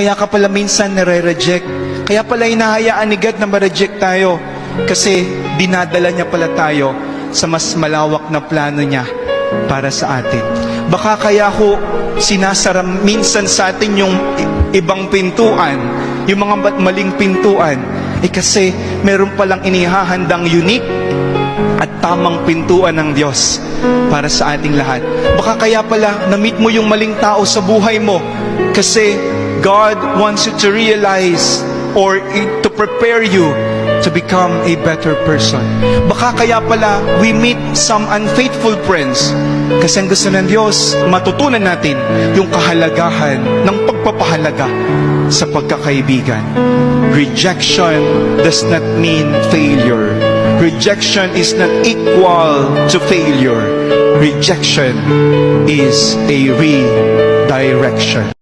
Kaya ka pala minsan nare-reject. Kaya pala hinahayaan ni God na ma-reject tayo. Kasi dinadala niya pala tayo sa mas malawak na plano niya para sa atin. Baka kaya ko sinasara minsan sa atin yung ibang pintuan, yung mga maling pintuan, kasi meron palang inihahandang unique at tamang pintuan ng Diyos para sa ating lahat. Baka kaya pala na-meet mo yung maling tao sa buhay mo kasi God wants you to realize or to prepare you to become a better person. Baka kaya pala we meet some unfaithful friends kasi ang gusto ng Diyos, matutunan natin yung kahalagahan ng pagpapahalaga sa pagkakaibigan. Rejection does not mean failure. Rejection is not equal to failure. Rejection is a redirection.